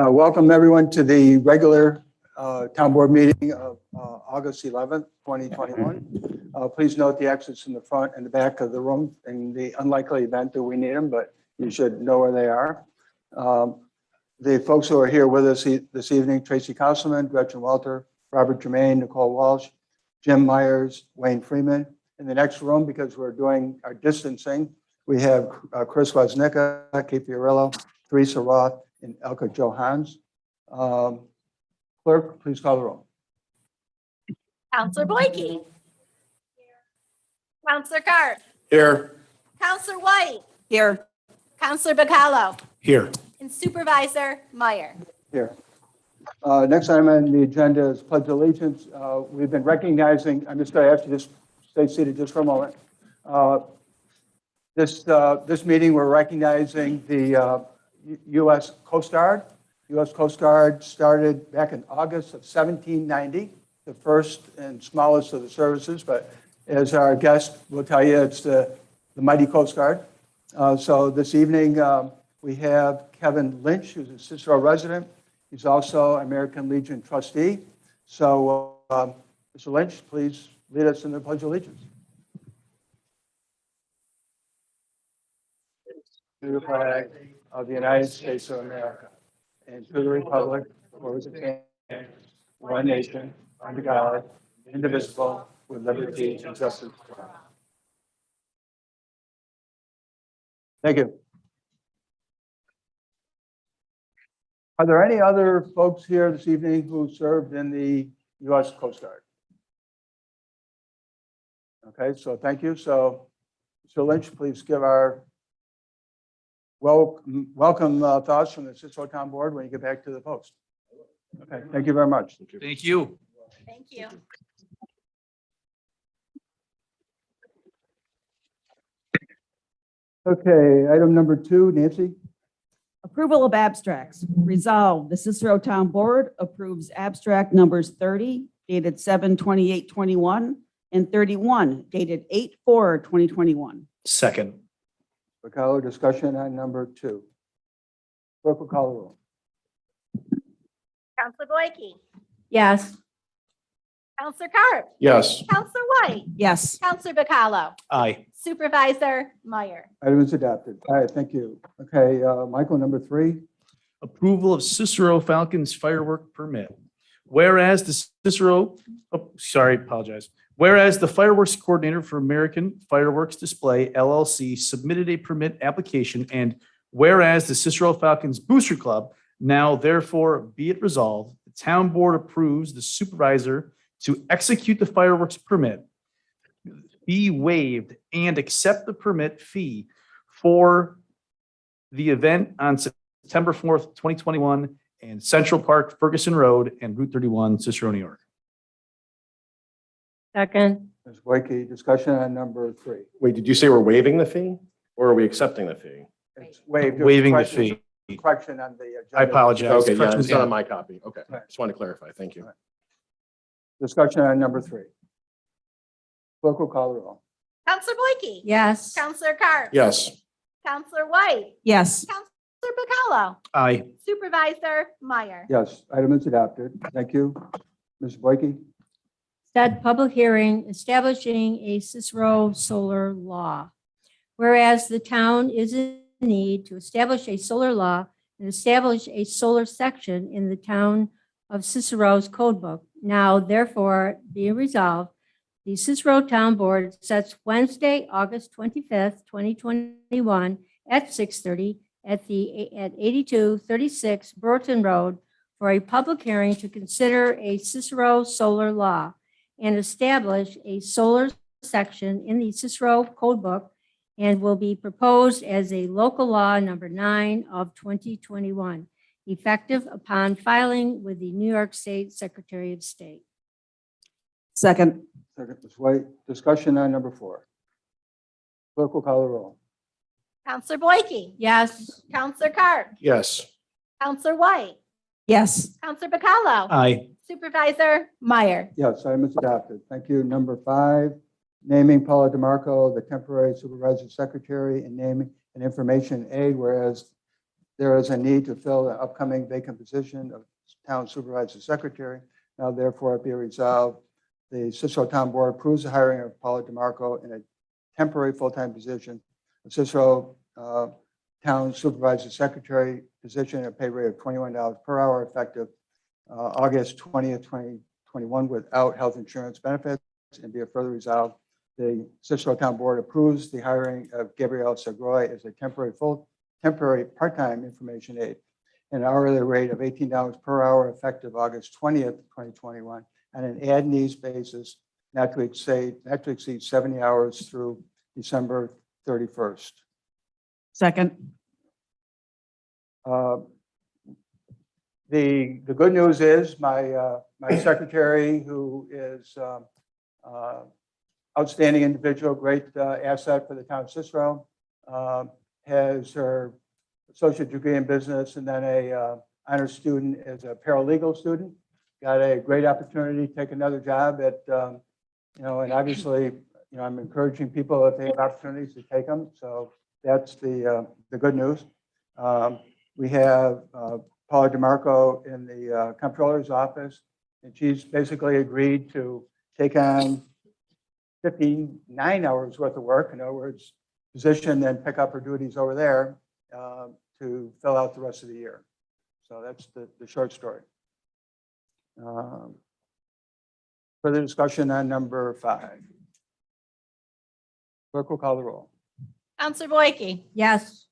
Welcome everyone to the regular town board meeting of August 11th, 2021. Please note the exits in the front and the back of the room in the unlikely event that we need them, but you should know where they are. The folks who are here with us this evening: Tracy Castleman, Gretchen Walter, Robert Germain, Nicole Walsh, Jim Myers, Wayne Freeman. In the next room, because we're doing our distancing, we have Chris Woznicka, Kate Fiorillo, Teresa Roth, and Elka Johans. Clerk, please call the roll. Counselor Boyke. Counselor Carr. Here. Counselor White. Here. Counselor Bacallo. Here. And Supervisor Meyer. Here. Next item on the agenda is Pledge of Allegiance. We've been recognizing, I'm just going to ask you to just stay seated just for a moment. This meeting, we're recognizing the U.S. Coast Guard. U.S. Coast Guard started back in August of 1790, the first and smallest of the services, but as our guest will tell you, it's the mighty Coast Guard. So this evening, we have Kevin Lynch, who's a Cicero resident. He's also American Legion trustee. So, Mr. Lynch, please lead us in the Pledge of Allegiance. To the flag of the United States of America, and to the republic for which it stands, one nation, under God, indivisible, with liberty and justice for all. Thank you. Are there any other folks here this evening who served in the U.S. Coast Guard? Okay, so thank you. So, Mr. Lynch, please give our welcome thoughts from the Cicero Town Board when you get back to the post. Okay, thank you very much. Thank you. Thank you. Okay, item number 2, Nancy. Approval of abstracts. Resolved, the Cicero Town Board approves abstract numbers 30 dated 7/28/21 and 31 dated 8/4/2021. Second. Bacallo, discussion on number 2. Clerk will call the roll. Counselor Boyke. Yes. Counselor Carr. Yes. Counselor White. Yes. Counselor Bacallo. Aye. Supervisor Meyer. Item is adopted. All right, thank you. Okay, Michael, number 3. Approval of Cicero Falcons firework permit. Whereas the Whereas the fireworks coordinator for American Fireworks Display LLC submitted a permit application, and whereas the Cicero Falcons Booster Club, now therefore be it resolved, the town board approves the supervisor to execute the fireworks permit, be waived, and accept the permit fee for the event on September 4th, 2021 in Central Park, Ferguson Road, and Route 31, Cicero, New York. Second. Ms. Boyke, discussion on number 3. Wait, did you say we're waiving the fee or are we accepting the fee? It's waived. Waiving the fee. Correction on the agenda. I apologize. Okay, yeah, Corrections, it's not on my copy. Okay, Right. just want to clarify. Thank you. Discussion on number 3. Clerk will call the roll. Counselor Boyke. Yes. Counselor Carr. Yes. Counselor White. Yes. Counselor Bacallo. Aye. Supervisor Meyer. Yes, item is adopted. Thank you. Ms. Boyke. Said public hearing establishing a Cicero solar law. Whereas the town is in need to establish a solar law and establish a solar section in the town of Cicero's code book. Now therefore be resolved, the Cicero Town Board sets Wednesday, August 25th, 2021 at 6:30 at 8236 Burton Road for a public hearing to consider a Cicero solar law and establish a solar section in the Cicero code book, and will be proposed as a local law number 9 of 2021, effective upon filing with the New York State Secretary of State. Second. Second, Ms. White. Discussion on number 4. Clerk will call the roll. Counselor Boyke. Yes. Counselor Carr. Yes. Counselor White. Yes. Counselor Bacallo. Aye. Supervisor Meyer. Yes, item is adopted. Thank you. Number 5, naming Paula DeMarco the temporary supervisor secretary and naming an information aide, whereas there is a need to fill an upcoming vacant position of town supervisor secretary. Now therefore be resolved, the Cicero Town Board approves the hiring of Paula DeMarco in a temporary full-time position, of Cicero Town Supervisor Secretary position at a pay rate of $21 per hour effective August 20th, 2021 without health insurance benefits. And be it further resolved, the Cicero Town Board approves the hiring of Gabrielle Segroy as a temporary part-time information aide at an hourly rate of $18 per hour effective August 20th, 2021 on an as-needs basis not to exceed 70 hours through December 31st. Second. The good news is my secretary, who is outstanding individual, great asset for the town of Cicero, has her associate degree in business and then a honors student as a paralegal student. Got a great opportunity to take another job at, and obviously, I'm encouraging people if they have opportunities to take them. So that's the good news. We have Paula DeMarco in the comptroller's office, and she's basically agreed to take on 59 hours worth of work. In other words, position and pick up her duties over there to fill out the rest of the year. So that's the short story. Further discussion on number 5. Clerk will call the roll. Counselor Boyke, Yes.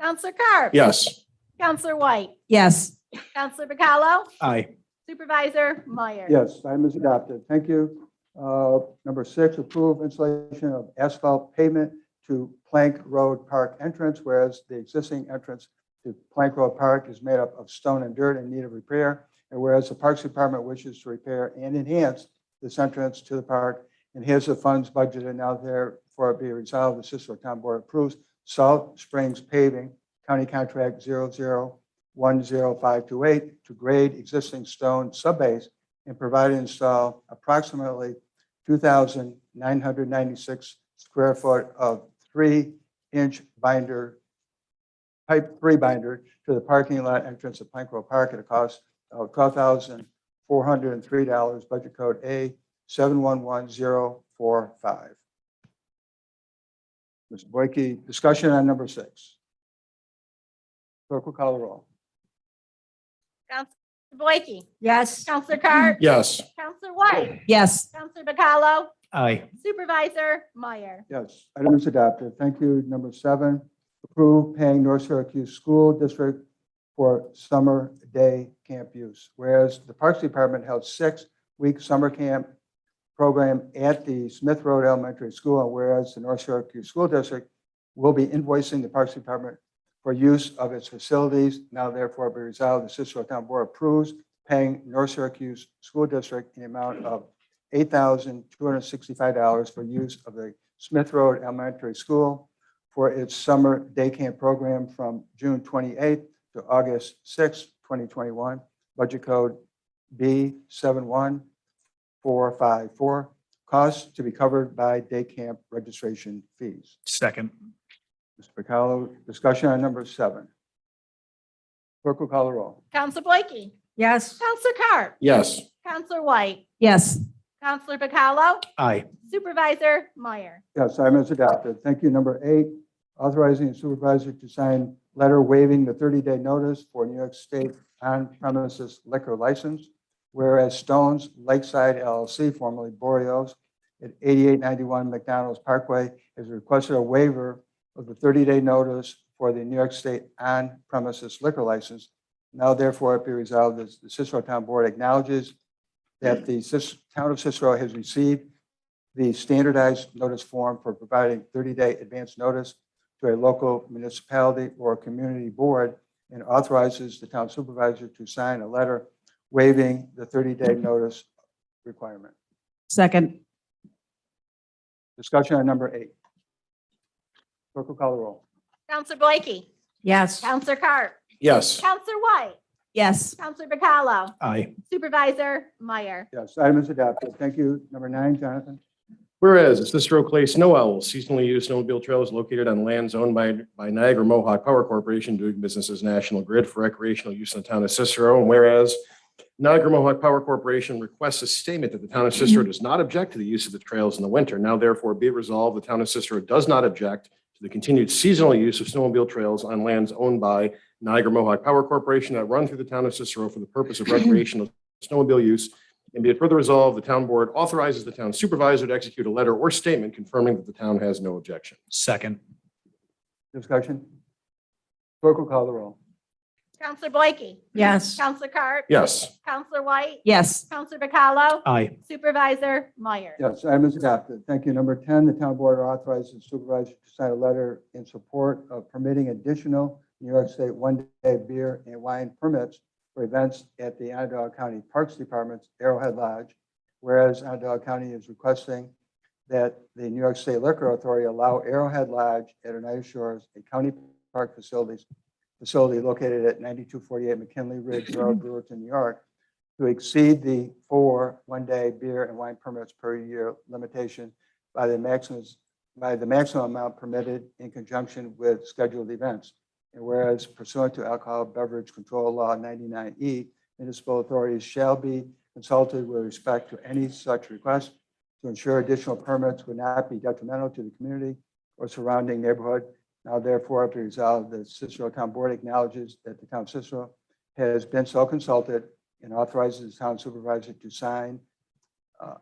Counselor Carp. Yes. Counselor White, Yes. Counselor Bacallo, Aye. Supervisor Meyer. Yes, item is adopted. Thank you. Number 6, approve installation of asphalt pavement to Plank Road Park entrance, whereas the existing entrance to Plank Road Park is made up of stone and dirt in need of repair. And whereas the Parks Department wishes to repair and enhance this entrance to the park, and here's the funds budgeted now therefore be resolved, the Cicero Town Board approves Salt Springs Paving, County Contract 0010528 to grade existing stone subbase and provide and install approximately 2,996 square foot of 3-inch pipe 3 binder to the parking lot entrance of Plank Road Park at a cost of $12,403, budget code A711045. Mr. Boyke, discussion on number 6. Clerk will call the roll. Counselor Boyke, Yes. Counselor Carp. Yes. Counselor White, Yes. Counselor Bacallo, Aye. Supervisor Meyer. Yes, item is adopted. Thank you. Number 7, approve paying North Syracuse School District for summer day camp use. Whereas the Parks Department held 6-week summer camp program at the Smith Road Elementary School, and whereas the North Syracuse School District will be invoicing the Parks Department for use of its facilities, now therefore be resolved, the Cicero Town Board approves paying North Syracuse School District in the amount of $8,265 for use of the Smith Road Elementary School for its summer day camp program from June 28th to August 6th, 2021. Budget code B71454. Costs to be covered by day camp registration fees. Second. Mr. Bacallo, discussion on number 7. Clerk will call the roll. Counselor Boyke, Yes. Counselor Carp, Yes. Counselor White, Yes. Counselor Bacallo, Aye. Supervisor Meyer. Yes, item is adopted. Thank you. Number 8, authorizing the supervisor to sign letter waiving the 30-day notice for New York State on-premises liquor license. Whereas Stone's Lakeside LLC, formerly Boreos, at 8891 McDonald's Parkway, has requested a waiver of the 30-day notice for the New York State on-premises liquor license. Now therefore it be resolved that the Cicero Town Board acknowledges that the town of Cicero has received the standardized notice form for providing 30-day advance notice to a local municipality or community board, and authorizes the town supervisor to sign a letter waiving the 30-day notice requirement. Second. Discussion on number 8. Clerk will call the roll. Counselor Boyke, Yes. Counselor Carp, Yes. Counselor White, Yes. Counselor Bacallo, Aye. Supervisor Meyer. Yes, item is adopted. Thank you. Number 9, Jonathan. Whereas the Cicero Clay Snow Owl seasonally used snowmobile trail is located on lands owned by Niagara Mohawk Power Corporation doing business as National Grid for recreational use in the town of Cicero. And whereas Niagara Mohawk Power Corporation requests a statement that the town of Cicero does not object to the use of the trails in the winter. Now therefore be it resolved, the town of Cicero does not object to the continued seasonal use of snowmobile trails on lands owned by Niagara Mohawk Power Corporation that run through the town of Cicero for the purpose of recreational snowmobile use. And be it further resolved, the town board authorizes the town supervisor to execute a letter or statement confirming that the town has no objection. Second. Discussion? Clerk will call the roll. Counselor Blakey. Yes. Counselor Carp. Yes. Counselor White. Yes. Counselor Bacalo. Aye. Supervisor Meyer. Yes, item is adopted. Thank you. Number 10, the town board authorizes the supervisor to sign a letter in support of permitting additional New York State one-day beer and wine permits for events at the Onondaga County Parks Department's Arrowhead Lodge, whereas Onondaga County is requesting that the New York State Liquor Authority allow Arrowhead Lodge at Oneida Shores, a county park facility located at 9248 McKinley Ridge Road, Brewerton, New York, to exceed the 4 one-day beer and wine permits per year limitation by the maximum amount permitted in conjunction with scheduled events. And whereas pursuant to Alcohol Beverage Control Law 99E, municipal authorities shall be consulted with respect to any such request to ensure additional permits would not be detrimental to the community or surrounding neighborhood. Now therefore be resolved, the Cicero Town Board acknowledges that the town of Cicero has been so consulted and authorizes the town supervisor to sign a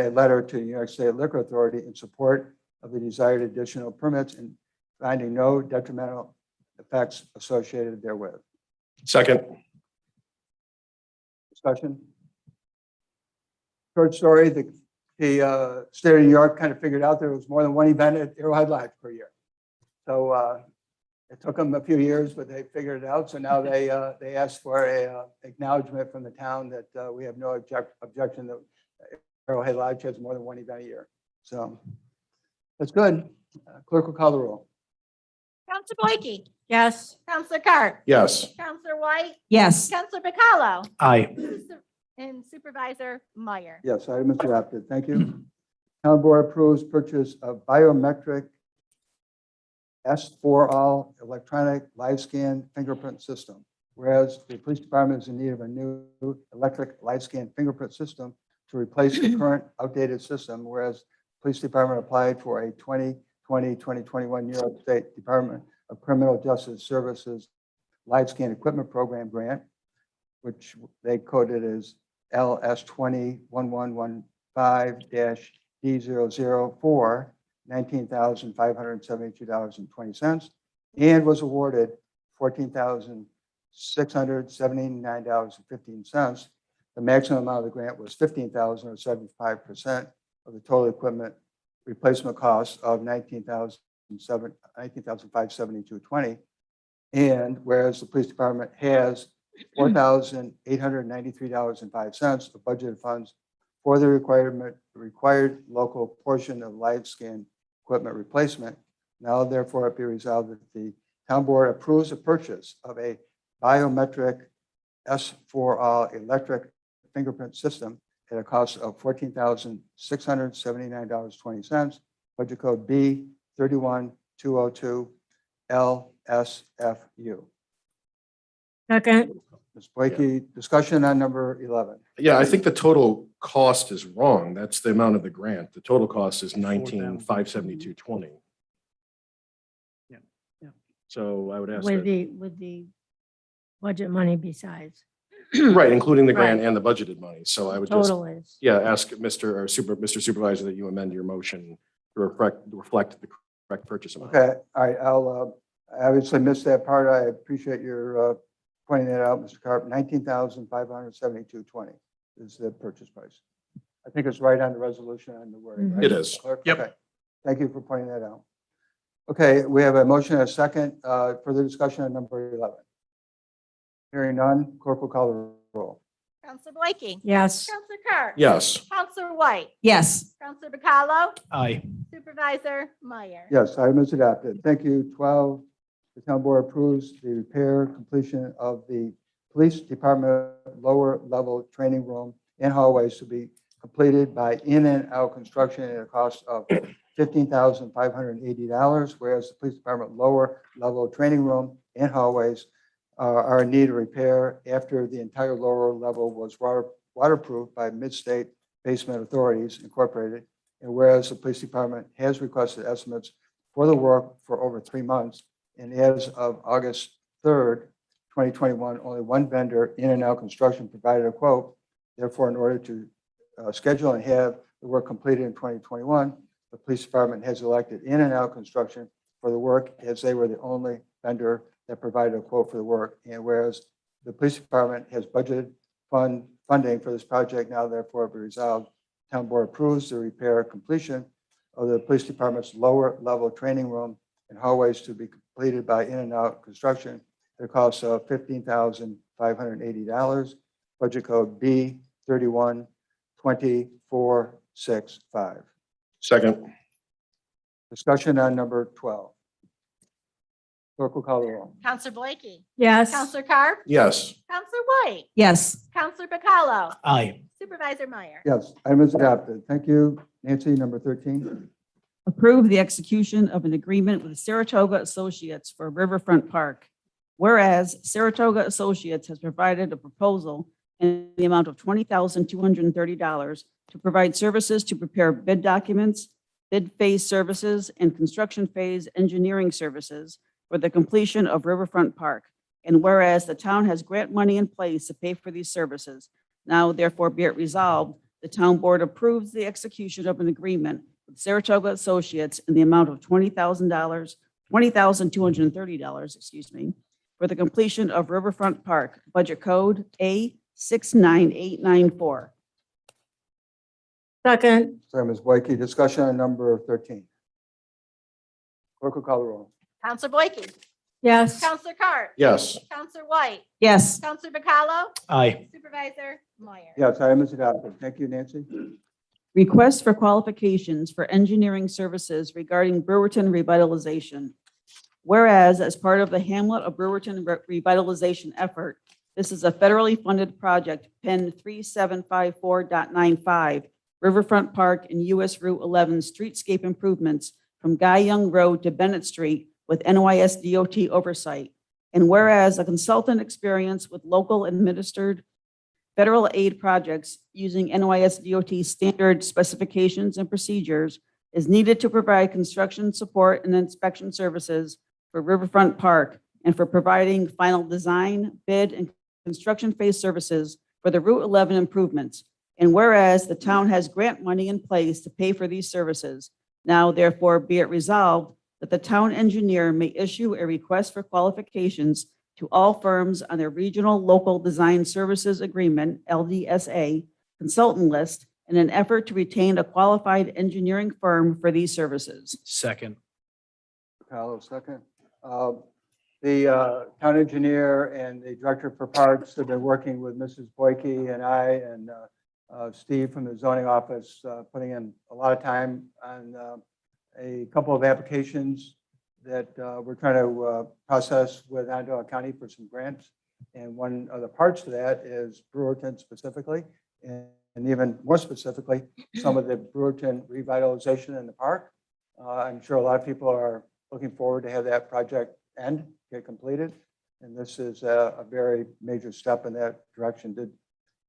letter to the New York State Liquor Authority in support of the desired additional permits and finding no detrimental effects associated therewith. Second. Discussion? Short story, the state of New York kind of figured out there was more than one event at Arrowhead Lodge per year. So it took them a few years, but they figured it out. So now they asked for a acknowledgement from the town that we have no objection that Arrowhead Lodge has more than one event a year. So that's good. Clerk will call the roll. Counselor Blakey. Yes. Counselor Carp. Yes. Counselor White. Yes. Counselor Bacalo. Aye. And Supervisor Meyer. Yes, item is adopted. Thank you. Town board approves purchase of biometric S4All electronic live scan fingerprint system. Whereas the police department is in need of a new electric live scan fingerprint system to replace the current outdated system, whereas police department applied for a 2020-2021 New York State Department of Criminal Justice Services live scan equipment program grant, which they coded as LS 20-1115-D004, $19,572.20, and was awarded $14,679.15. The maximum amount of the grant was $15,000 or 75% of the total equipment replacement cost of $19,572.20. And whereas the police department has $4,893.05 of budgeted funds for the required local portion of live scan equipment replacement, now therefore it be resolved that the town board approves the purchase of a biometric S4All electric fingerprint system at a cost of $14,679.20, budget code B31202 LSFU. Second. Ms. Blakey, discussion on number 11. Yeah, I think the total cost is wrong. That's the amount of the grant. The total cost is $19,572.20. Yeah. So I would ask With that, the budget money besides. right, including the grant Right. and the budgeted money. So I would just, Total is. yeah, ask Mr. Supervisor that you amend your motion to reflect the correct purchase amount. Okay, all right, I obviously missed that part. I appreciate your pointing that out, Mr. Carp. $19,572.20 is the purchase price. I think it's right on the resolution and the word. right, It Mr. is. Clerk? Yep. Okay. Thank you for pointing that out. Okay, we have a motion and a second. Further discussion on number 11. Hearing none, clerk will call the roll. Counselor Blakey. Yes. Counselor Carp. Yes. Counselor White. Yes. Counselor Bacalo. Aye. Supervisor Meyer. Yes, item is adopted. Thank you. 12, the town board approves the repair completion of the police department lower level training room and hallways to be completed by in and out construction at a cost of $15,580, whereas the police department lower level training room and hallways are in need of repair after the entire lower level was waterproofed by Mid-State Basement Authorities Incorporated. And whereas the police department has requested estimates for the work for over 3 months, and as of August 3rd, 2021, only one vendor, In and Out Construction, provided a quote. Therefore, in order to schedule and have the work completed in 2021, the police department has elected In and Out Construction for the work, as they were the only vendor that provided a quote for the work. And whereas the police department has budgeted funding for this project, now therefore be resolved, town board approves the repair completion of the police department's lower level training room and hallways to be completed by In and Out Construction at a cost of $15,580. Budget code B3120465. Second. Discussion on number 12. Clerk will call the roll. Counselor Blakey. Yes. Counselor Carr. Yes. Counselor White. Yes. Counselor Bacalo. Aye. Supervisor Meyer. Yes, item is adopted. Thank you. Nancy, number 13. Approve the execution of an agreement with Saratoga Associates for Riverfront Park. Whereas Saratoga Associates has provided a proposal in the amount of $20,230 to provide services to prepare bid documents, bid phase services, and construction phase engineering services for the completion of Riverfront Park. And whereas the town has grant money in place to pay for these services, now therefore be it resolved, the town board approves the execution of an agreement with Saratoga Associates in the amount of $20,230, excuse me, for the completion of Riverfront Park, budget code A69894. Second. Sorry, Ms. Boyke. Discussion on number 13. Clerk will call the roll. Counselor Blakey. Yes. Counselor Carr. Yes. Counselor White. Yes. Counselor Bacalo. Aye. Supervisor Meyer. Yes, item is adopted. Thank you, Nancy. Request for qualifications for engineering services regarding Brewerton revitalization. Whereas as part of the Hamlet of Brewerton revitalization effort, this is a federally funded project, PEN 3754.95, Riverfront Park and US Route 11 streetscape improvements from Guy Young Road to Bennett Street with NYS DOT oversight. And whereas a consultant experience with local administered federal aid projects using NYS DOT standard specifications and procedures is needed to provide construction support and inspection services for Riverfront Park and for providing final design, bid, and construction phase services for the Route 11 improvements. And whereas the town has grant money in place to pay for these services, now therefore be it resolved that the town engineer may issue a request for qualifications to all firms on their Regional Local Design Services Agreement, LDSA, consultant list in an effort to retain a qualified engineering firm for these services. Second. Carlo, second. The town engineer and the director for parks have been working with Mrs. Boyke and I and Steve from the zoning office, putting in a lot of time on a couple of applications that we're trying to process with Onondaga County for some grants. And one of the parts of that is Brewerton specifically, and even more specifically, some of the Brewerton revitalization in the park. I'm sure a lot of people are looking forward to have that project get completed. And this is a very major step in that direction.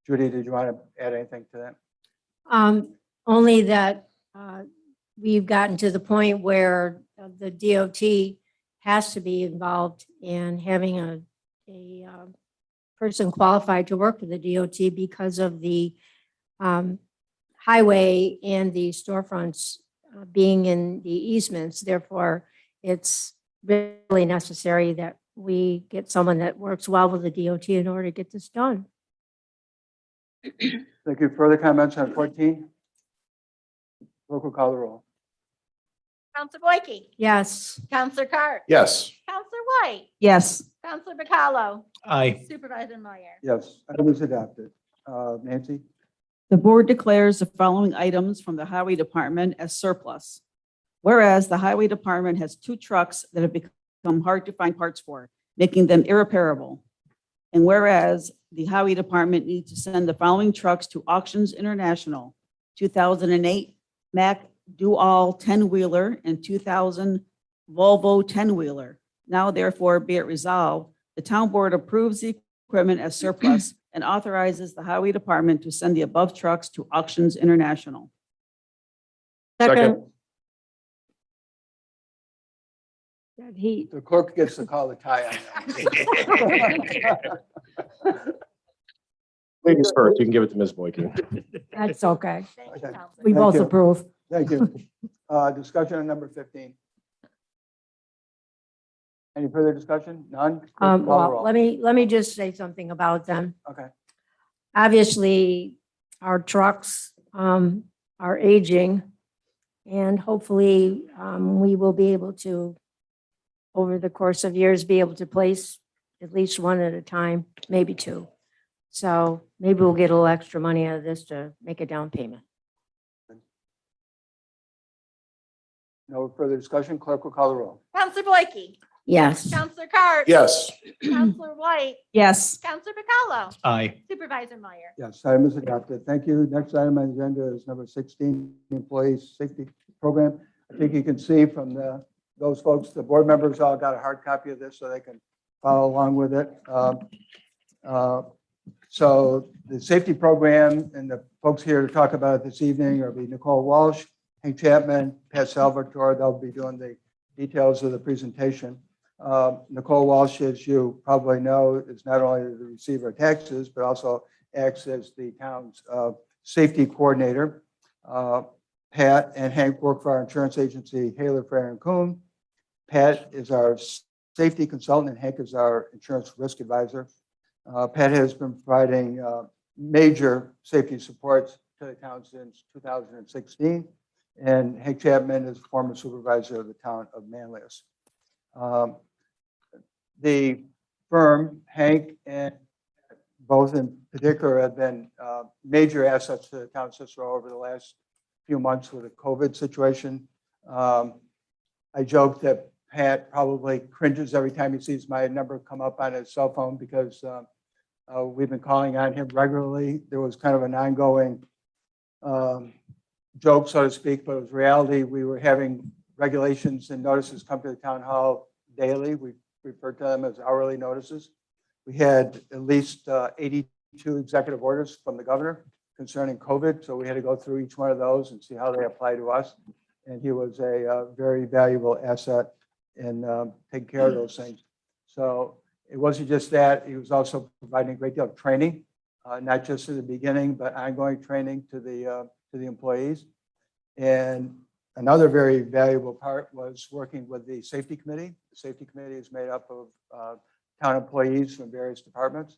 Judy, did you want to add anything to that? Only that we've gotten to the point where the DOT has to be involved in having a person qualified to work for the DOT because of the highway and the storefronts being in the easements. Therefore, it's really necessary that we get someone that works well with the DOT in order to get this done. Thank you. Further comments on 14? Clerk will call the roll. Counselor Boyke. Yes. Counselor Carr. Yes. Counselor White. Yes. Counselor Bacalo. Aye. Supervisor Meyer. Yes, item is adopted. Nancy? The board declares the following items from the Highway Department as surplus. Whereas the Highway Department has 2 trucks that have become hard to find parts for, making them irreparable. And whereas the Highway Department needs to send the following trucks to Auctions International 2008 Mack Do-All 10-wheeler, and 2000 Volvo 10-wheeler. Now therefore be it resolved, the town board approves the equipment as surplus and authorizes the highway department to send the above trucks to Auctions International. Second. That heat. The clerk gets to call the tie on that. Ladies first, you can give it to Ms. Boykin. That's okay. Thank you, Okay. Counselor. We Thank both you. approve. Thank you. Discussion on number 15. Any further discussion? None? Call the Well, roll. let me just say something about them. Okay. Obviously, our trucks are aging, and hopefully we will be able to, over the course of years, be able to place at least one at a time, maybe two. So maybe we'll get a little extra money out of this to make a down payment. No further discussion. Clerk will call the roll. Counselor Boyke, Yes. Counselor Cart. Yes. Counselor White, Yes. Counselor Picallo, Aye. Supervisor Meyer. Yes, item is adopted. Thank you. Next item on the agenda is number 16, Employee Safety Program. I think you can see from those folks, the board members all got a hard copy of this so they can follow along with it. So the safety program and the folks here to talk about it this evening will be Nicole Walsh, Hank Chapman, Pat Salvatore. They'll be doing the details of the presentation. Nicole Walsh, as you probably know, is not only the receiver of taxes, but also acts as the town's safety coordinator. Pat and Hank work for our insurance agency, Haler, Fair and Kuhn. Pat is our safety consultant and Hank is our insurance risk advisor. Pat has been providing major safety supports to the town since 2016. And Hank Chapman is former supervisor of the town of Manlius. The firm, Hank and both in particular, have been major assets to the town of Cicero over the last few months with the COVID situation. I joke that Pat probably cringes every time he sees my number come up on his cell phone because we've been calling on him regularly. There was kind of an ongoing joke, so to speak, but it was reality. We were having regulations and notices come to the town hall daily. We refer to them as hourly notices. We had at least 82 executive orders from the governor concerning COVID. So we had to go through each one of those and see how they apply to us. And he was a very valuable asset in taking care of those things. So it wasn't just that, he was also providing a great deal of training, not just in the beginning, but ongoing training to the employees. And another very valuable part was working with the safety committee. The safety committee is made up of town employees from various departments.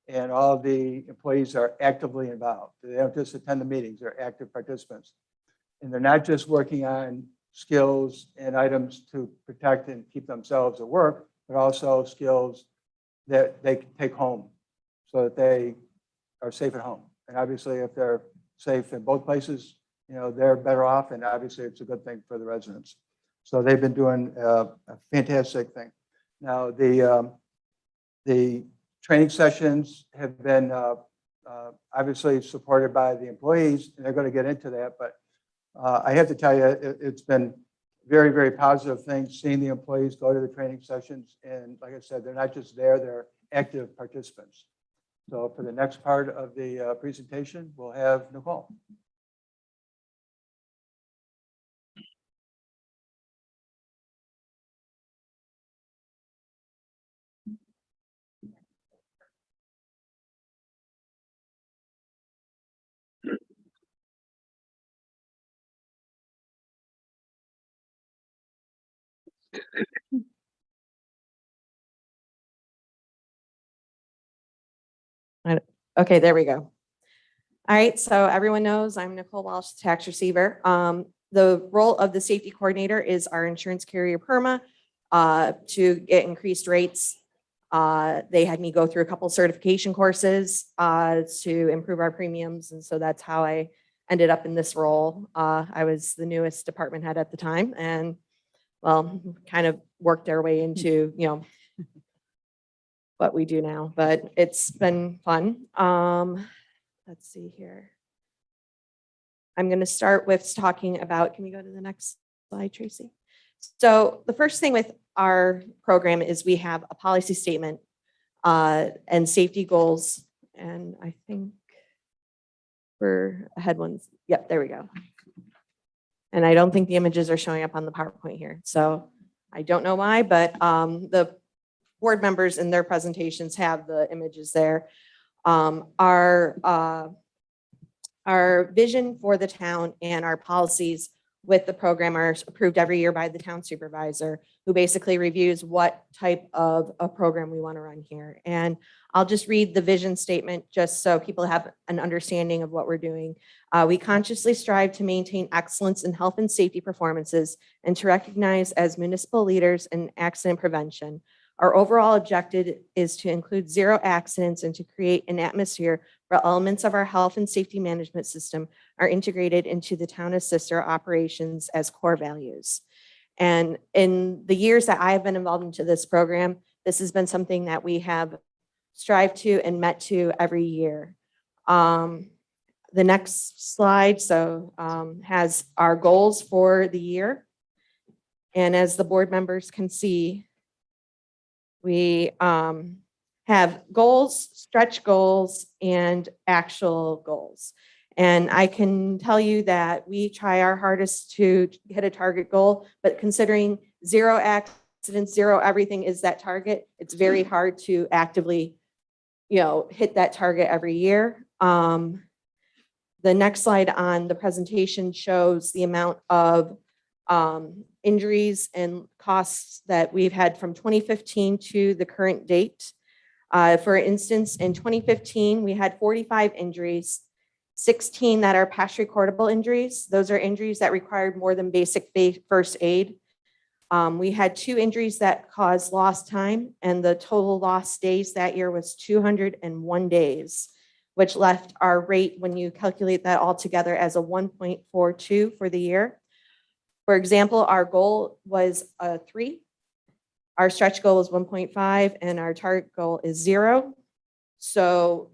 And all of the employees are actively involved. They don't just attend the meetings, they're active participants. And they're not just working on skills and items to protect and keep themselves at work, but also skills that they can take home so that they are safe at home. And obviously, if they're safe in both places, you know, they're better off, and obviously it's a good thing for the residents. So they've been doing a fantastic thing. Now, the training sessions have been obviously supported by the employees, and they're going to get into that. But I have to tell you, it's been very, very positive thing seeing the employees go to the training sessions. And like I said, they're not just there, they're active participants. So for the next part of the presentation, we'll have Nicole. Okay, there we go. All right, so everyone knows I'm Nicole Walsh, tax receiver. The role of the safety coordinator is our insurance carrier PERMA to get increased rates. They had me go through a couple certification courses to improve our premiums, and so that's how I ended up in this role. I was the newest department head at the time, and well, kind of worked our way into, you know, what we do now, but it's been fun. Let's see here. I'm going to start with talking about, can we go to the next slide, Tracy? So the first thing with our program is we have a policy statement and safety goals. And I think we're ahead ones. Yep, there we go. And I don't think the images are showing up on the PowerPoint here. So I don't know why, but the board members in their presentations have the images there. Our vision for the town and our policies with the program are approved every year by the town supervisor, who basically reviews what type of a program we want to run here. And I'll just read the vision statement just so people have an understanding of what we're doing. We consciously strive to maintain excellence in health and safety performances and to recognize as municipal leaders in accident prevention. Our overall objective is to include zero accidents and to create an atmosphere where elements of our health and safety management system are integrated into the town of Cicero operations as core values. And in the years that I have been involved into this program, this has been something that we have strived to and met to every year. The next slide has our goals for the year. And as the board members can see, we have goals, stretch goals, and actual goals. And I can tell you that we try our hardest to hit a target goal, but considering zero accidents, zero everything is that target, it's very hard to actively, hit that target every year. The next slide on the presentation shows the amount of injuries and costs that we've had from 2015 to the current date. For instance, in 2015, we had 45 injuries, 16 that are past recordable injuries. Those are injuries that required more than basic first aid. We had 2 injuries that caused lost time, and the total lost days that year was 201 days, which left our rate, when you calculate that all together, as a 1.42 for the year. For example, our goal was 3. Our stretch goal is 1.5 and our target goal is 0. So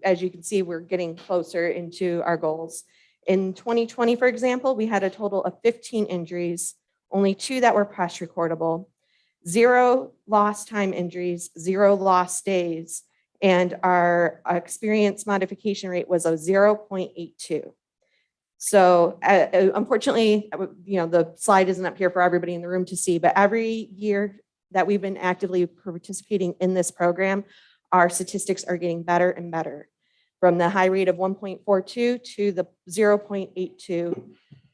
as you can see, we're getting closer into our goals. In 2020, for example, we had a total of 15 injuries, only 2 that were press recordable, 0 lost time injuries, 0 lost days, and our experience modification rate was a 0.82. So unfortunately, the slide isn't up here for everybody in the room to see, but every year that we've been actively participating in this program, our statistics are getting better and better. From the high rate of 1.42 to the 0.82,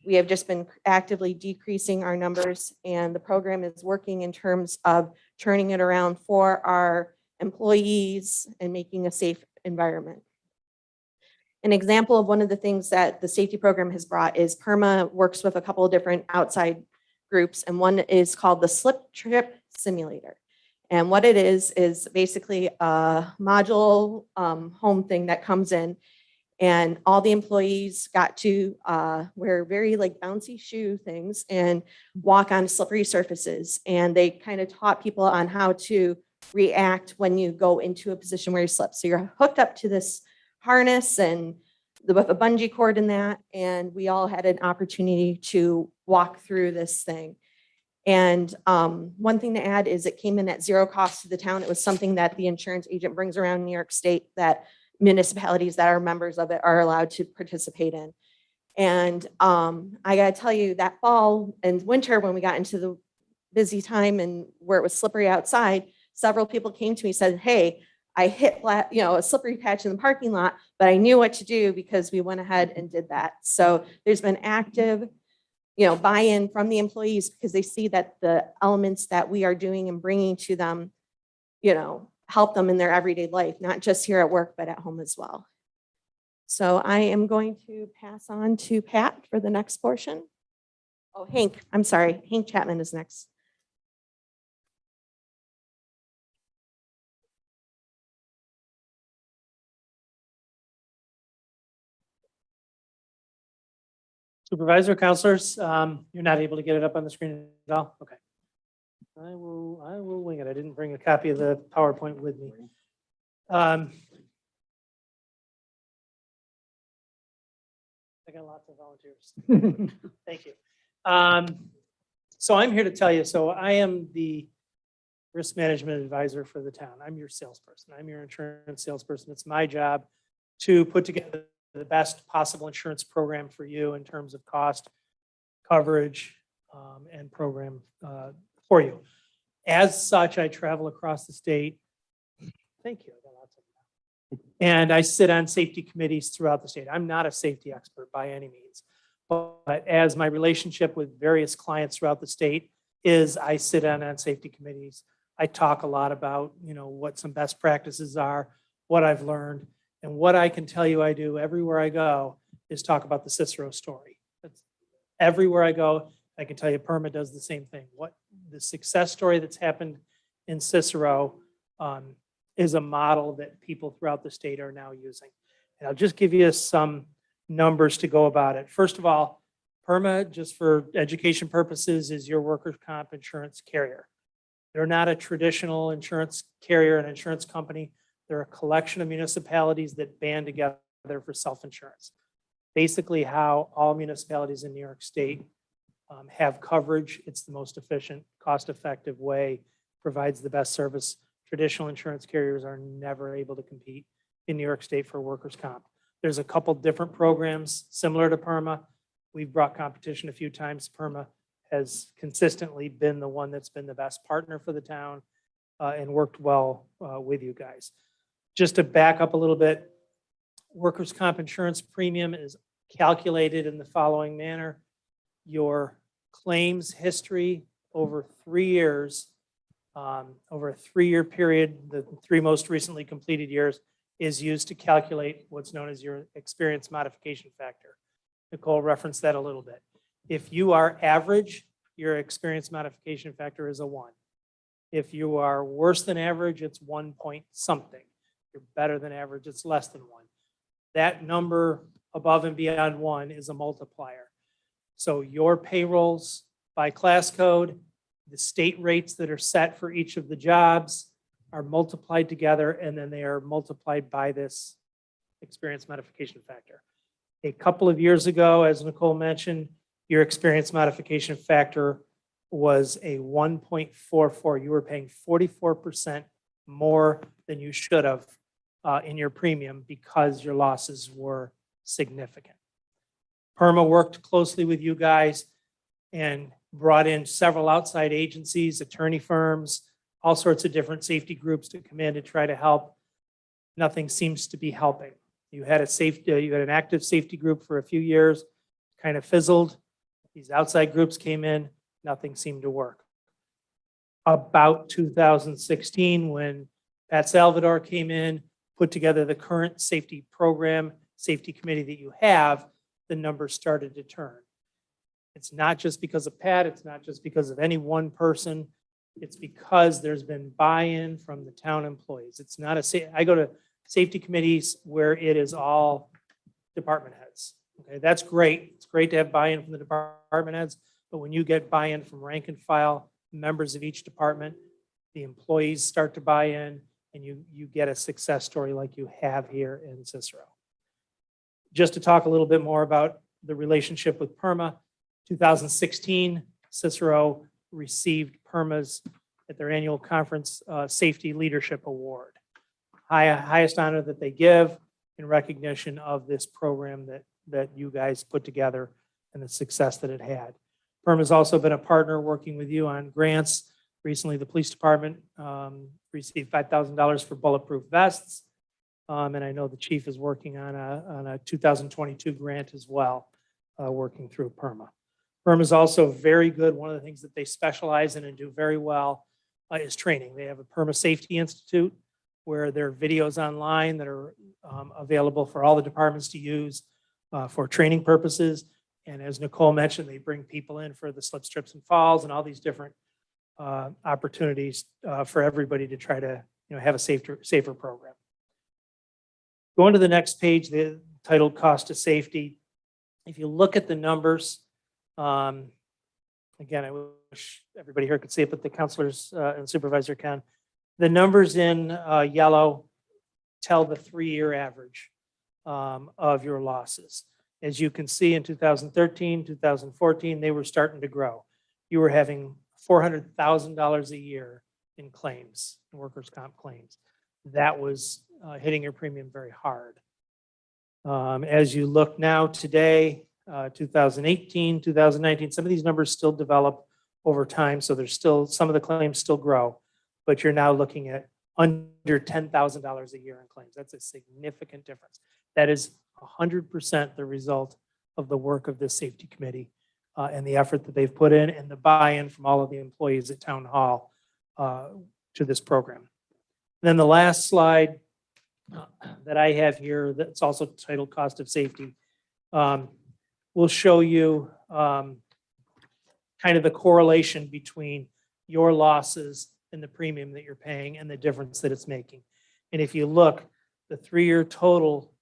we have just been actively decreasing our numbers, and the program is working in terms of turning it around for our employees and making a safe environment. An example of one of the things that the safety program has brought is PERMA works with a couple of different outside groups, and one is called the Slip Trip Simulator. And what it is basically a module home thing that comes in, and all the employees got to wear very bouncy shoe things and walk on slippery surfaces. And they kind of taught people on how to react when you go into a position where you slip. So you're hooked up to this harness and with a bungee cord in that, and we all had an opportunity to walk through this thing. And one thing to add is it came in at 0 cost to the town. It was something that the insurance agent brings around New York State that municipalities that are members of it are allowed to participate in. And I gotta tell you, that fall and winter, when we got into the busy time and where it was slippery outside, several people came to me and said, hey, I hit a slippery patch in the parking lot, but I knew what to do because we went ahead and did that. So there's been active, buy-in from the employees because they see that the elements that we are doing and bringing to them, help them in their everyday life, not just here at work, but at home as well. So I am going to pass on to Pat for the next portion. Oh, Hank, I'm sorry. Hank Chapman is next. Supervisor, counselors, you're not able to get it up on the screen at all? Okay. I will wing it. I didn't bring a copy of the PowerPoint with me. I got lots of volunteers. Thank you. So I'm here to tell you, so I am the risk management advisor for the town. I'm your salesperson. I'm your insurance salesperson. It's my job to put together the best possible insurance program for you in terms of cost, coverage, and program for you. As such, I travel across the state. Thank you. I got lots of them. And I sit on safety committees throughout the state. I'm not a safety expert by any means, but as my relationship with various clients throughout the state is, I sit on safety committees. I talk a lot about, what some best practices are, what I've learned, and what I can tell you I do everywhere I go is talk about the Cicero story. That's everywhere I go. I can tell you PERMA does the same thing. What the success story that's happened in Cicero is a model that people throughout the state are now using. And I'll just give you some numbers to go about it. First of all, PERMA, just for education purposes, is your workers' comp insurance carrier. They're not a traditional insurance carrier, an insurance company. They're a collection of municipalities that band together for self-insurance. Basically how all municipalities in New York State have coverage. It's the most efficient, cost-effective way, provides the best service. Traditional insurance carriers are never able to compete in New York State for workers' comp. There's a couple different programs similar to PERMA. We've brought competition a few times. PERMA has consistently been the one that's been the best partner for the town and worked well with you guys. Just to back up a little bit, workers' comp insurance premium is calculated in the following manner. Your claims history over 3 years, over a 3-year period, the 3 most recently completed years, is used to calculate what's known as your experience modification factor. Nicole referenced that a little bit. If you are average, your experience modification factor is a 1. If you are worse than average, it's 1 point something. If you're better than average, it's less than 1. That number above and beyond 1 is a multiplier. So your payrolls by class code, the state rates that are set for each of the jobs are multiplied together, and then they are multiplied by this experience modification factor. A couple of years ago, as Nicole mentioned, your experience modification factor was a 1.44. You were paying 44% more than you should have in your premium because your losses were significant. PERMA worked closely with you guys and brought in several outside agencies, attorney firms, all sorts of different safety groups to come in to try to help. Nothing seems to be helping. You had an active safety group for a few years, kind of fizzled. These outside groups came in, nothing seemed to work. About 2016, when Pat Salvador came in, put together the current safety program, safety committee that you have, the numbers started to turn. It's not just because of Pat, it's not just because of any one person. It's because there's been buy-in from the town employees. It's not I go to safety committees where it is all department heads. Okay, that's great. It's great to have buy-in from the department heads, but when you get buy-in from rank and file members of each department, the employees start to buy in, and you get a success story like you have here in Cicero. Just to talk a little bit more about the relationship with PERMA, 2016, Cicero received PERMA's at their annual conference Safety Leadership Award. Highest honor that they give in recognition of this program that you guys put together and the success that it had. PERMA has also been a partner working with you on grants. Recently, the police department received $5,000 for bulletproof vests. And I know the chief is working on a 2022 grant as well, working through PERMA. PERMA is also very good. One of the things that they specialize in and do very well is training. They have a PERMA Safety Institute where there are videos online that are available for all the departments to use for training purposes. And as Nicole mentioned, they bring people in for the slips, trips, and falls and all these different opportunities for everybody to try to have a safer program. Going to the next page, the titled Cost of Safety. If you look at the numbers, again, I wish everybody here could see it, but the counselors and supervisor can. The numbers in yellow tell the 3-year average of your losses. As you can see, in 2013, 2014, they were starting to grow. You were having $400,000 a year in claims, workers' comp claims. That was hitting your premium very hard. As you look now today, 2018, 2019, some of these numbers still develop over time, so there's still, some of the claims still grow, but you're now looking at under $10,000 a year in claims. That's a significant difference. That is 100% the result of the work of this safety committee and the effort that they've put in and the buy-in from all of the employees at Town Hall to this program. Then the last slide that I have here, that's also titled Cost of Safety, will show you kind of the correlation between your losses and the premium that you're paying and the difference that it's making. And if you look, the 3-year total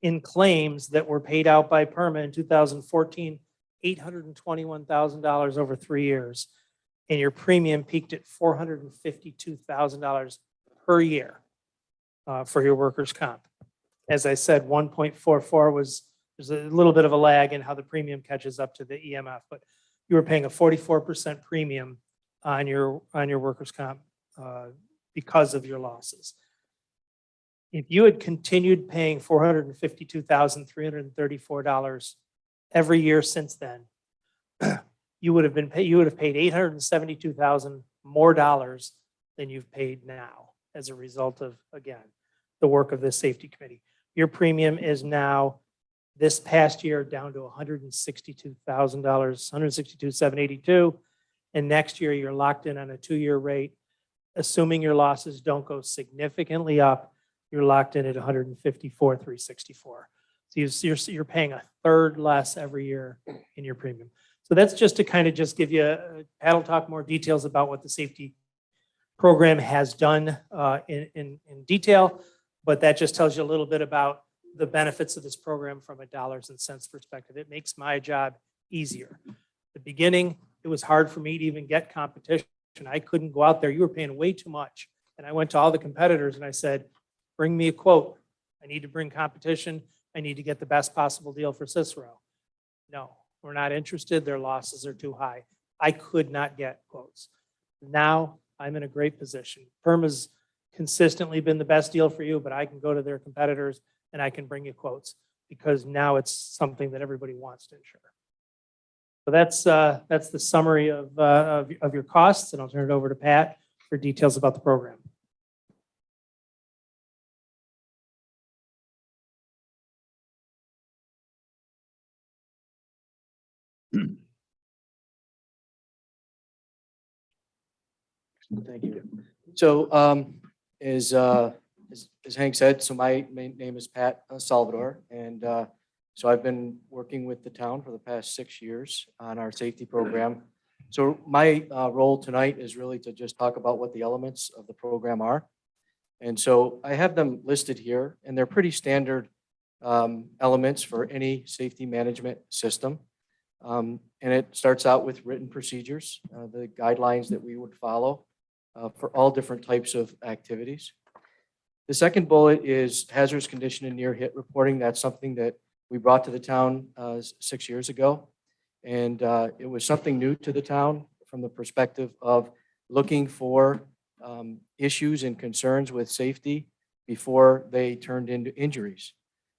in claims that were paid out by PERMA in 2014, $821,000 over 3 years. And your premium peaked at $452,000 per year for your workers' comp. As I said, 1.44 was, there's a little bit of a lag in how the premium catches up to the EMF, but you were paying a 44% premium on your workers' comp because of your losses. If you had continued paying $452,334 every year since then, you would have paid $872,000 more dollars than you've paid now as a result of, again, the work of this safety committee. Your premium is now, this past year, down to $162,000, $162,782, and next year you're locked in on a 2-year rate. Assuming your losses don't go significantly up, you're locked in at $154,364. So you're paying a third less every year in your premium. So that's just to kind of just give you Pat will talk more details about what the safety program has done in detail, but that just tells you a little bit about the benefits of this program from a dollars and cents perspective. It makes my job easier. At the beginning, it was hard for me to even get competition. I couldn't go out there. You were paying way too much. And I went to all the competitors and I said, bring me a quote. I need to bring competition. I need to get the best possible deal for Cicero. No, we're not interested. Their losses are too high. I could not get quotes. Now I'm in a great position. PERMA's consistently been the best deal for you, but I can go to their competitors and I can bring you quotes because now it's something that everybody wants to insure. So that's the summary of your costs, and I'll turn it over to Pat for details about the program. Thank you. So as Hank said, so my name is Pat Salvador, and so I've been working with the town for the past 6 years on our safety program. So my role tonight is really to just talk about what the elements of the program are. And so I have them listed here, and they're pretty standard elements for any safety management system. And it starts out with written procedures, the guidelines that we would follow for all different types of activities. The second bullet is hazardous condition and near hit reporting. That's something that we brought to the town 6 years ago. And it was something new to the town from the perspective of looking for issues and concerns with safety before they turned into injuries.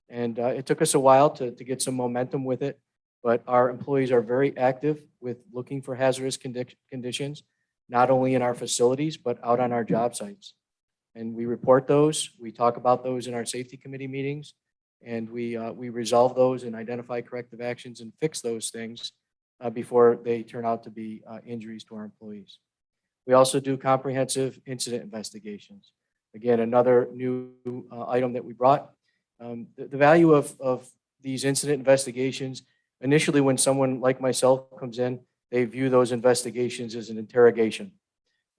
And it took us a while to get some momentum with it, but our employees are very active with looking for hazardous conditions, not only in our facilities, but out on our job sites. And we report those, we talk about those in our safety committee meetings, and we resolve those and identify corrective actions and fix those things before they turn out to be injuries to our employees. We also do comprehensive incident investigations. Again, another new item that we brought. The value of these incident investigations, initially when someone like myself comes in, they view those investigations as an interrogation.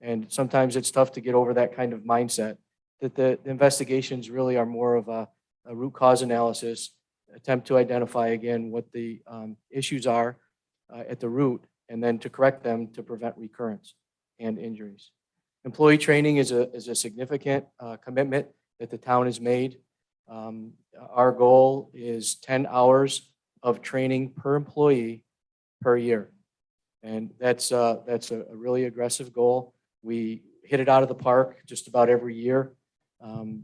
And sometimes it's tough to get over that kind of mindset, that the investigations really are more of a root cause analysis, attempt to identify again what the issues are at the root, and then to correct them to prevent recurrence and injuries. Employee training is a significant commitment that the town has made. Our goal is 10 hours of training per employee per year. And that's a really aggressive goal. We hit it out of the park just about every year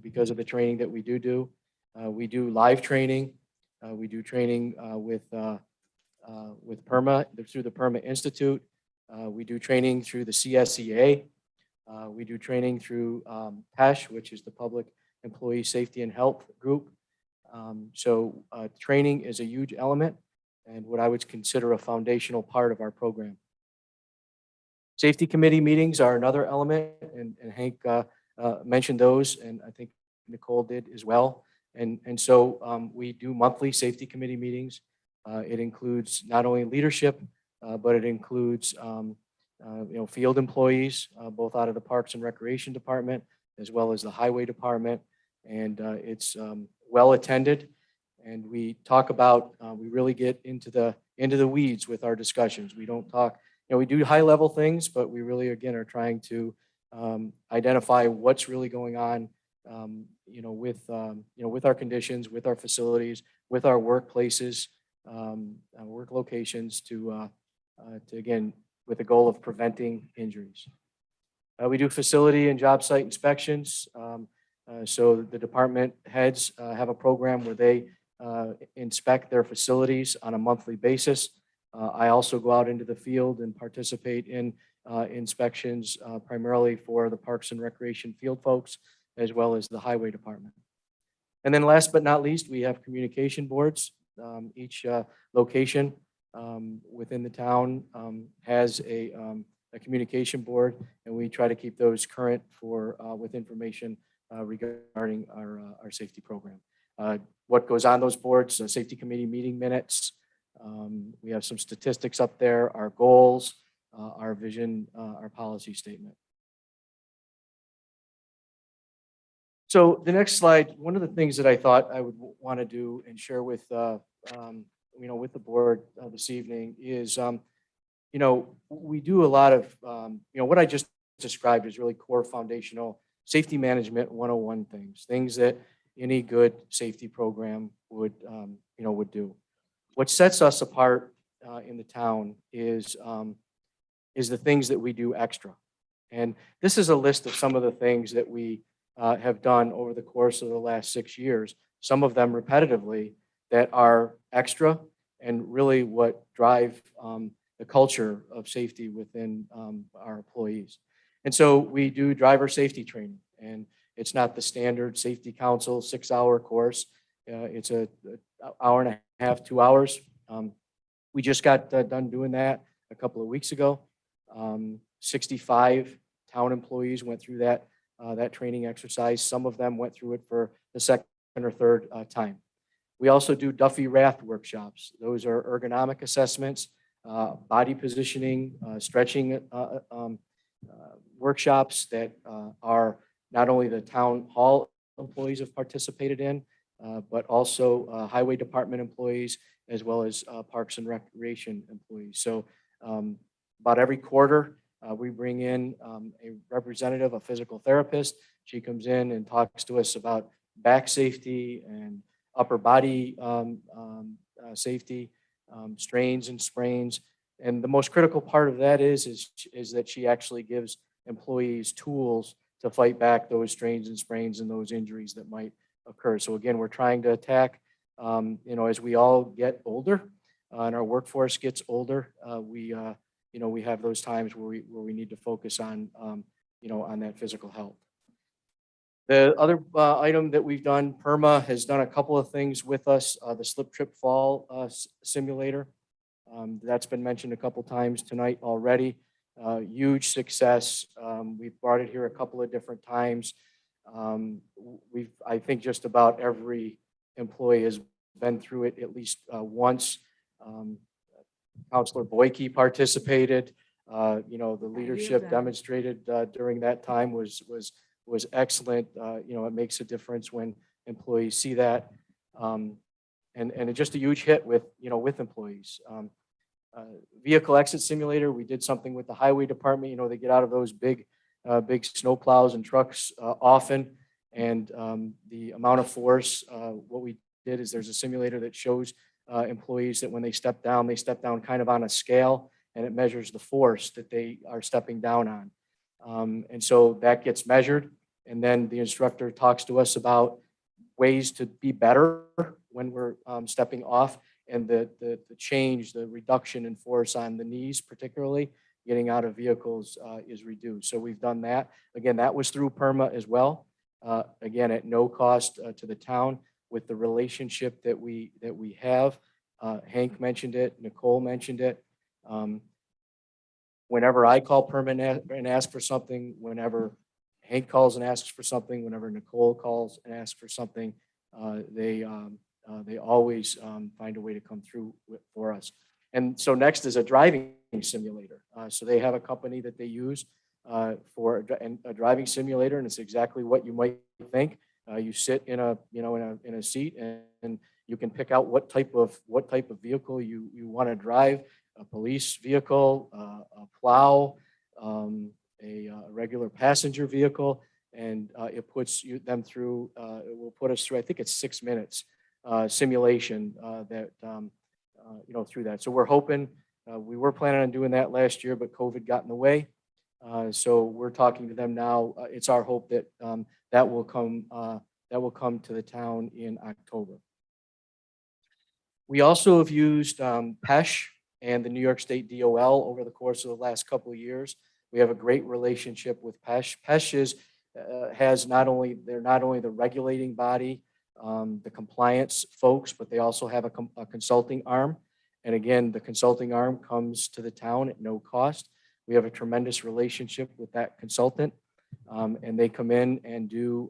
because of the training that we do. We do live training. We do training with PERMA, through the PERMA Institute. We do training through the CSEA. We do training through PESH, which is the Public Employee Safety and Health Group. So training is a huge element and what I would consider a foundational part of our program. Safety committee meetings are another element, and Hank mentioned those, and I think Nicole did as well. And so we do monthly safety committee meetings. It includes not only leadership, but it includes field employees, both out of the Parks and Recreation Department, as well as the Highway Department. And it's well attended. And we talk about, we really get into the weeds with our discussions. We don't talk, we do high level things, but we really, again, are trying to identify what's really going on, with our conditions, with our facilities, with our workplaces, work locations to again, with the goal of preventing injuries. We do facility and job site inspections. So the department heads have a program where they inspect their facilities on a monthly basis. I also go out into the field and participate in inspections primarily for the Parks and Recreation field folks, as well as the Highway Department. And then last but not least, we have communication boards. Each location within the town has a communication board, and we try to keep those current with information regarding our safety program. What goes on those boards, safety committee meeting minutes. We have some statistics up there, our goals, our vision, our policy statement. So the next slide, one of the things that I thought I would want to do and share with, with the board this evening is, we do a lot of, what I just described is really core foundational safety management 101 things that any good safety program would do. What sets us apart in the town is the things that we do extra. And this is a list of some of the things that we have done over the course of the last 6 years, some of them repetitively, that are extra and really what drive the culture of safety within our employees. And so we do driver safety training, and it's not the standard safety council 6-hour course. It's a hour and a half, 2 hours. We just got done doing that a couple of weeks ago. 65 town employees went through that training exercise. Some of them went through it for the second or third time. We also do Duffy Rath workshops. Those are ergonomic assessments, body positioning, stretching workshops that are not only the town hall employees have participated in, but also highway department employees, as well as Parks and Recreation employees. So about every quarter, we bring in a representative, a physical therapist. She comes in and talks to us about back safety and upper body safety, strains and sprains. And the most critical part of that is that she actually gives employees tools to fight back those strains and sprains and those injuries that might occur. So again, we're trying to attack, as we all get older and our workforce gets older, we have those times where we need to focus on, on that physical health. The other item that we've done, PERMA has done a couple of things with us, the slip trip fall simulator. That's been mentioned a couple times tonight already. Huge success. We've brought it here a couple of different times. I think just about every employee has been through it at least once. Councilor Boyke participated. The leadership demonstrated during that time was excellent. It makes a difference when employees see that, and it's just a huge hit with employees. Vehicle exit simulator. We did something with the highway department. They get out of those big snow plows and trucks often, And the amount of force, what we did is there's a simulator that shows employees that when they step down kind of on a scale, and it measures the force that they are stepping down on. And so that gets measured, and then the instructor talks to us about ways to be better when we're stepping off, and the change, the reduction in force on the knees, particularly getting out of vehicles is reduced. So we've done that. Again, that was through PERMA as well. Again, at no cost to the town, with the relationship that we have. Hank mentioned it, Nicole mentioned it. Whenever I call PERMA and ask for something, whenever Hank calls and asks for something, whenever Nicole calls and asks for something, they always find a way to come through for us. And so next is a driving simulator. So they have a company that they use for a driving simulator, and it's exactly what you might think. You sit in a seat, and you can pick out what type of vehicle you want to drive: a police vehicle, a plow, a regular passenger vehicle, and it puts them through. It will put us through, I think it's 6 minutes simulation that through that. So we're hoping, we were planning on doing that last year, but COVID got in the way. So we're talking to them now. It's our hope that that will come to the town in October. We also have used PESH and the New York State DOL over the course of the last couple of years. We have a great relationship with PESH. PESH they're not only the regulating body, the compliance folks, but they also have a consulting arm. And again, the consulting arm comes to the town at no cost. We have a tremendous relationship with that consultant, and they come in and do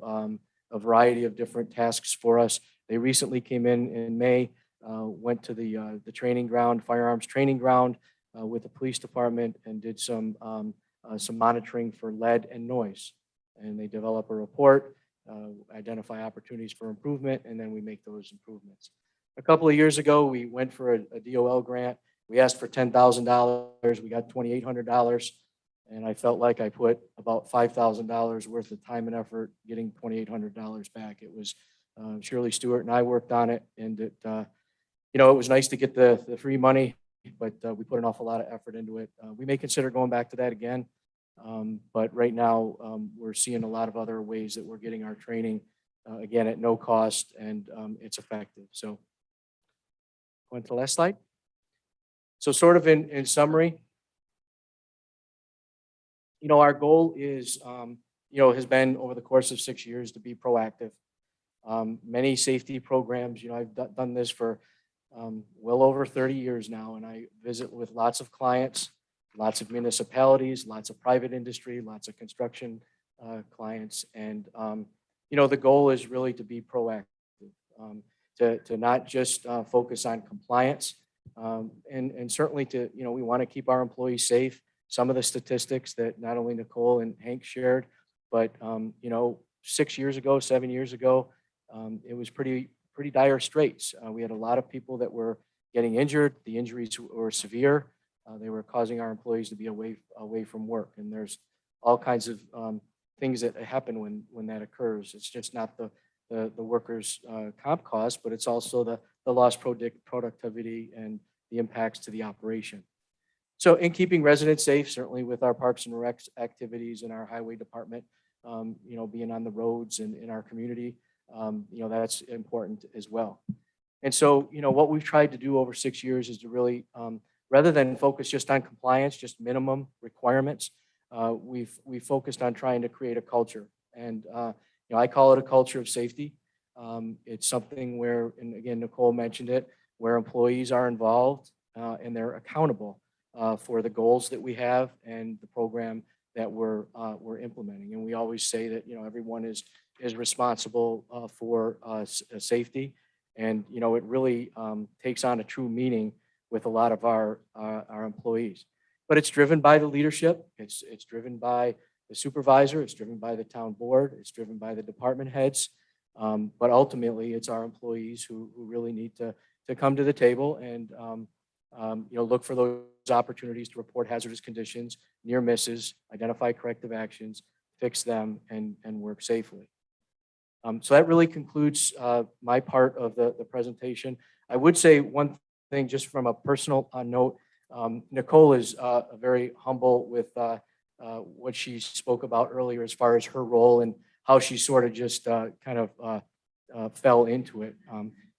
a variety of different tasks for us. They recently came in May, went to the training ground, firearms training ground, with the police department, and did some monitoring for lead and noise. And they develop a report, identify opportunities for improvement, and then we make those improvements. A couple of years ago, we went for a DOL grant. We asked for $10,000. We got $2,800. And I felt like I put about $5,000 worth of time and effort getting $2,800 back. It was Shirley Stewart and I worked on it. And it was nice to get the free money, but we put an awful lot of effort into it. We may consider going back to that again. But right now, we're seeing a lot of other ways that we're getting our training, again, at no cost, and it's effective. So going to the last slide. So sort of in summary, our goal is, has been over the course of 6 years to be proactive. Many safety programs, I've done this for well over 30 years now, and I visit with lots of clients, lots of municipalities, lots of private industry, lots of construction clients. And, the goal is really to be proactive, to not just focus on compliance, and certainly we want to keep our employees safe. Some of the statistics that not only Nicole and Hank shared, but 6 years ago, 7 years ago, it was pretty dire straits. We had a lot of people that were getting injured. The injuries were severe. They were causing our employees to be away from work. And there's all kinds of things that happen when that occurs. It's just not the workers' comp cost, but it's also the lost productivity and the impacts to the operation. So in keeping residents safe, certainly with our Parks and Recs activities and our highway department, being on the roads and in our community, that's important as well. And so, what we've tried to do over 6 years is to really, rather than focus just on compliance, just minimum requirements, we've focused on trying to create a culture. And, I call it a culture of safety. It's something where, and again, Nicole mentioned it, where employees are involved and they're accountable for the goals that we have and the program that we're implementing. And we always say that, everyone is responsible for safety. And, it really takes on a true meaning with a lot of our employees. But it's driven by the leadership. It's driven by the supervisor. It's driven by the town board. It's driven by the department heads. But ultimately, it's our employees who really need to come to the table and look for those opportunities to report hazardous conditions, near misses, identify corrective actions, fix them, and work safely. So that really concludes my part of the presentation. I would say one thing, just from a personal note, Nicole is very humble with what she spoke about earlier as far as her role and how she sort of just kind of fell into it.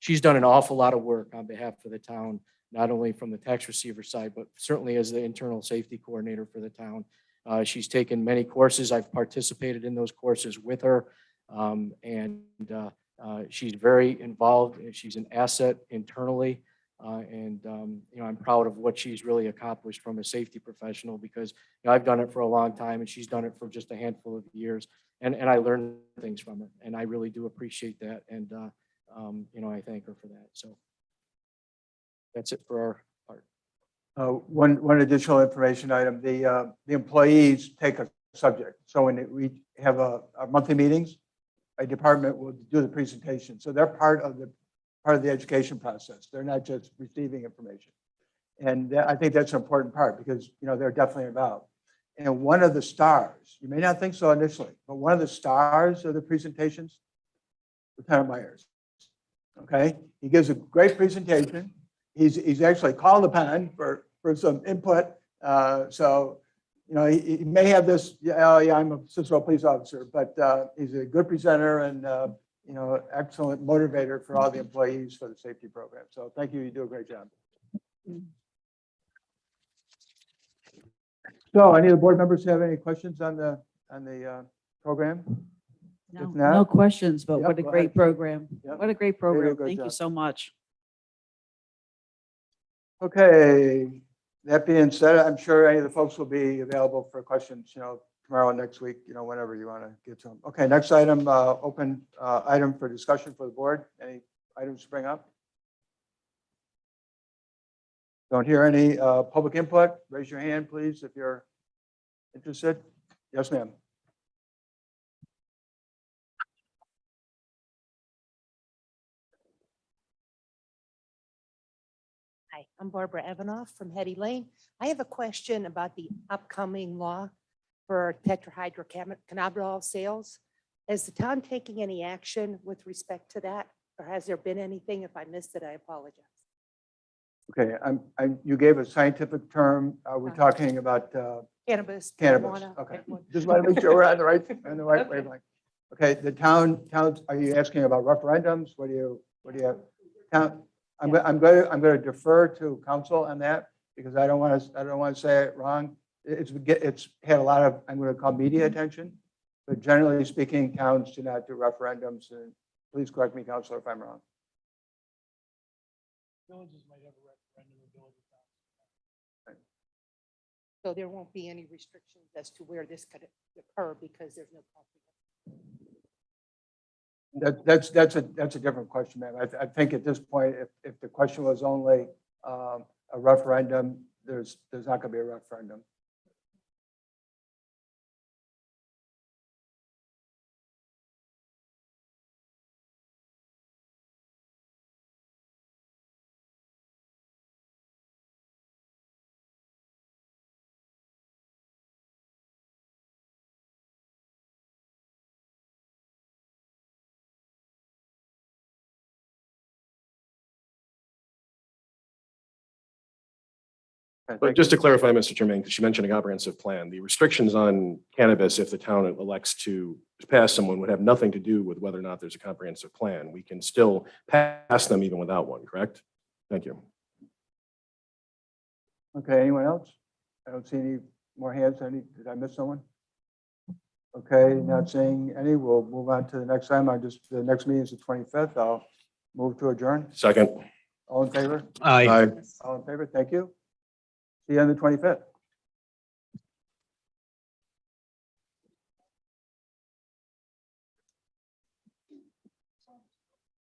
She's done an awful lot of work on behalf of the town, not only from the tax receiver side, but certainly as the internal safety coordinator for the town. She's taken many courses. I've participated in those courses with her. And she's very involved, and she's an asset internally. I'm proud of what she's really accomplished from a safety professional, because I've done it for a long time and she's done it for just a handful of years. And I learned things from her, and I really do appreciate that. And, I thank her for that. So that's it for our part. One additional information item, the employees take a subject. So when we have our monthly meetings, a department will do the presentation. So they're part of the education process. They're not just receiving information. And I think that's an important part, because, they're definitely involved. And one of the stars, you may not think so initially, but one of the stars of the presentations, Lieutenant Myers. Okay, he gives a great presentation. He's actually called upon for some input. He may have this, I'm a Cicero police officer, but he's a good presenter and, excellent motivator for all the employees for the safety program. So thank you. You do a great job. So any of the board members have any questions on the program? No, If not- no questions, but Yep, what a go great ahead. program. Yep. What a great They do a program. good Thank you job. so much. Okay, that being said, I'm sure any of the folks will be available for questions, tomorrow, next week, whenever you want to get to them. Okay, next item, open item for discussion for the board. Any items to bring up? Don't hear any public input. Raise your hand, please, if you're interested. Yes, ma'am. Hi, I'm Barbara Evanoff from Hetty Lane. I have a question about the upcoming law for tetrahydrocannabinol sales. Is the town taking any action with respect to that? Or has there been anything? If I missed it, I apologize. Okay, you gave a scientific term. Are we talking about Cannabis. cannabis? marijuana, Okay, everyone. just want to make sure we're on the right Okay. wavelength. Okay, the town, are you asking about referendums? What do you have? Town, I'm going to defer to council on that, because I don't want to say it wrong. It's had a lot of, I'm going to call media attention, but generally speaking, towns do not do referendums. And please correct me, Councilor, if I'm wrong. So there won't be any restrictions as to where this could occur because there's no conflict. That's a different question, ma'am. I think at this point, if the question was only a referendum, there's not going to be a referendum. Okay, But thank just to you. clarify, Mr. Jermaine, because you mentioned a comprehensive plan, the restrictions on cannabis, if the town elects to pass someone, would have nothing to do with whether or not there's a comprehensive plan. We can still pass them even without one, correct? Thank you. Okay, anyone else? I don't see any more hands. Did I miss someone? Okay, not seeing any. We'll move on to the next time. The next meeting is the 25th. I'll move to adjourn. Second. All in favor? Aye. All in favor? Thank you. See you on the 25th.